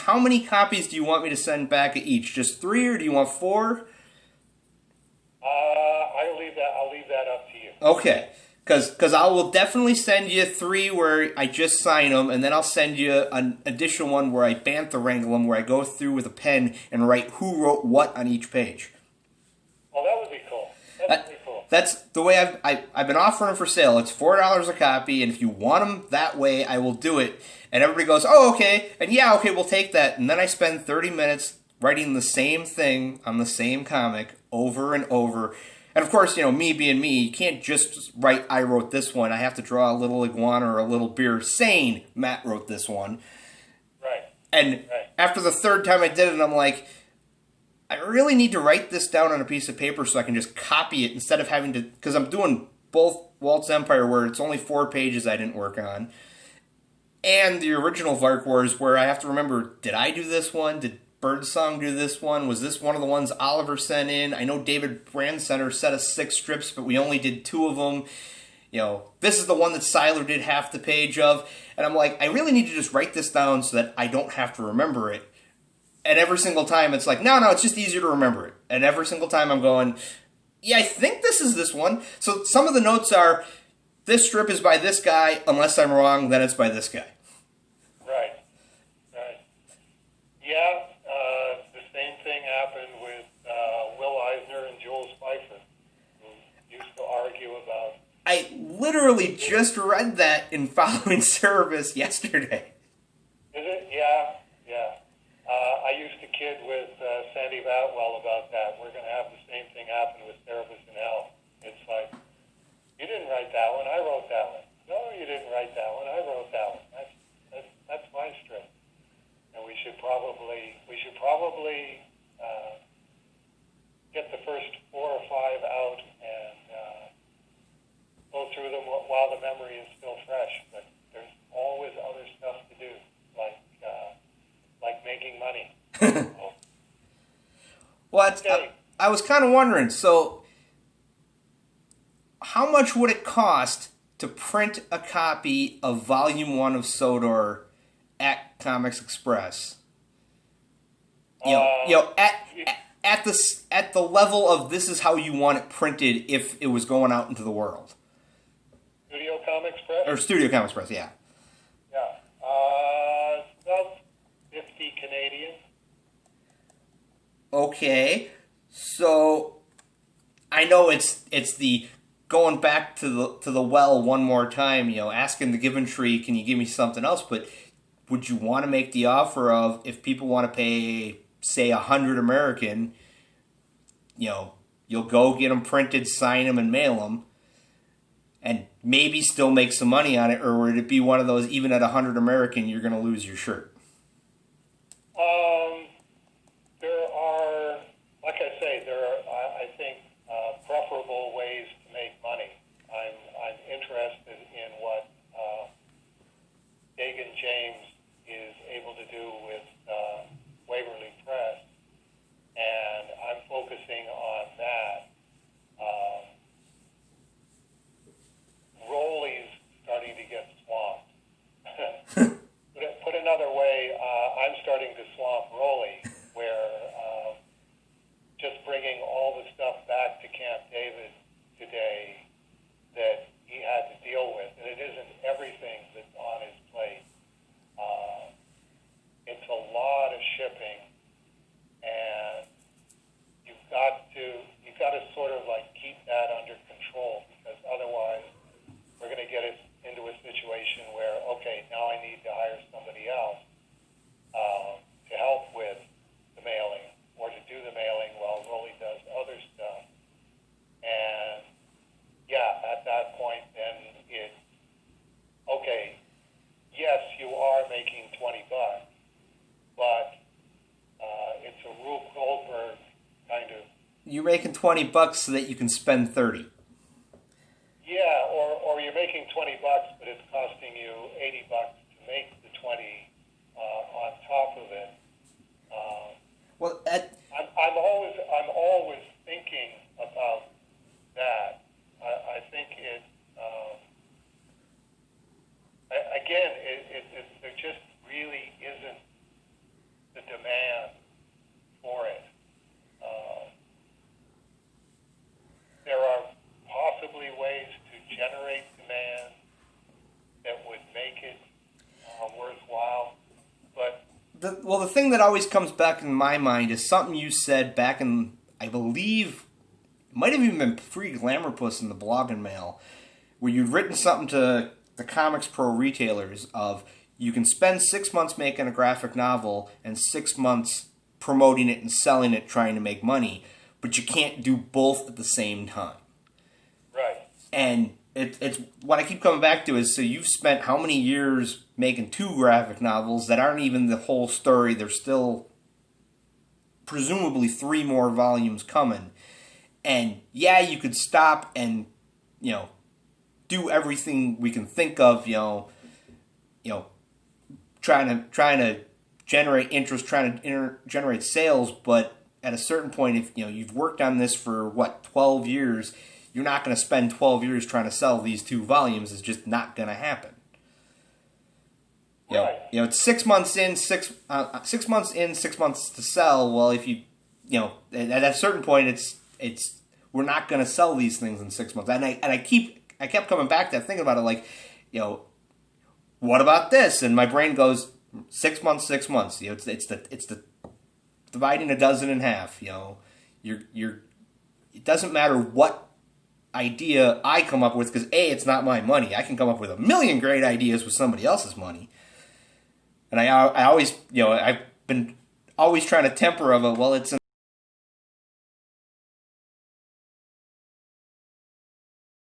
how many copies do you want me to send back of each? Just 3, or do you want 4? I'll leave that up to you. Okay. Because I will definitely send you 3 where I just sign them, and then I'll send you an additional one where I bantha wrangle them, where I go through with a pen and write who wrote what on each page. Oh, that would be cool. That would be cool. That's the way I've been offering them for sale. It's $4 a copy, and if you want them that way, I will do it. And everybody goes, oh, okay, and yeah, okay, we'll take that. And then I spend 30 minutes writing the same thing on the same comic over and over. And of course, me being me, you can't just write, I wrote this one. I have to draw a little iguana or a little bear saying, Matt wrote this one. Right. And after the 3rd time I did it, I'm like, I really need to write this down on a piece of paper so I can just copy it instead of having to, because I'm doing both Walt's Empire where it's only 4 pages I didn't work on, and the original Vark Wars where I have to remember, did I do this one? Did Birdsong do this one? Was this one of the ones Oliver sent in? I know David Brandcenter set us 6 strips, but we only did 2 of them. This is the one that Seiler did half the page of. And I'm like, I really need to just write this down so that I don't have to remember it. And every single time it's like, no, it's just easier to remember it. And every single time I'm going, yeah, I think this is this one. So some of the notes are, this strip is by this guy, unless I'm wrong, then it's by this guy. Right. Yeah, the same thing happened with Will Eisner and Jules Pfeiffer, who used to argue about... I literally just read that in Following Service yesterday. Is it? Yeah. I used to kid with Sandy Vatwell about that. We're going to have the same thing happen with Therapist in Hell. It's like, you didn't write that one, I wrote that one. No, you didn't write that one, I wrote that one. That's my strip. And we should probably get the first 4 or 5 out and go through them while the memory is still fresh. But there's always other stuff to do, like making money. Well, I was kind of wondering, so how much would it cost to print a copy of Volume 1 of Sodor at Comics Express? At the level of this is how you want it printed if it was going out into the world. Studio Comics Press? Or Studio Comics Press, yeah. Yeah. About 50 Canadian. Okay. So I know it's the going back to the well one more time, asking the given tree, can you give me something else? But would you want to make the offer of, if people want to pay, say, 100 American, you'll go get them printed, sign them, and mail them, and maybe still make some money on it, or would it be one of those, even at 100 American, you're going to lose your shirt? There are, like I say, I think, preferable ways to make money. I'm interested in what Dagan James is able to do with Waverly Press, and I'm focusing on that. Rowley's starting to get swamped. Put another way, I'm starting to swamp Rowley, where just bringing all the stuff back to Camp David today that he had to deal with, and it isn't everything that's on his plate. It's a lot of shipping, and you've got to sort of like keep that under control, because otherwise we're going to get it into a situation where, okay, now I need to hire somebody else to help with the mailing, or to do the mailing while Rolly does other stuff. And yeah, at that point, then it's, okay, yes, you are making $20, but it's a Rube Goldberg kind of... You're making $20 so that you can spend 30. Yeah, or you're making $20, but it's costing you $80 to make the 20 on top of it. Well, I'm always thinking about that. I think it. Again, there just really isn't the thing that always comes back in my mind is something you said back in, I believe, it might have even been pre-Glamourpuss in the Blog and Mail, where you'd written something to the Comics Pro retailers of, you can spend 6 months making a graphic novel and 6 months promoting it and selling it, trying to make money, but you can't do both at the same time. Right. And it's what I keep coming back to is, so you've spent how many years making 2 graphic novels that aren't even the whole story? There's still presumably 3 more volumes coming. And yeah, you could stop and, do everything we can think of, trying to generate interest, trying to generate sales, but at a certain point, if you've worked on this for 12 years, you're not going to spend 12 years trying to sell these 2 volumes. It's just not going to happen. Right. It's 6 months in, 6 months in, 6 months to sell. Well, if at a certain point, it's we're not going to sell these things in 6 months. And I kept coming back to that, thinking about it, like, what about this? And my brain goes 6 months, 6 months. It's the dividing a dozen in half. It doesn't matter what idea I come up with, because A, it's not my money. I can come up with a million great ideas with somebody else's money. And I always, I've been always trying to temper of a, well, it's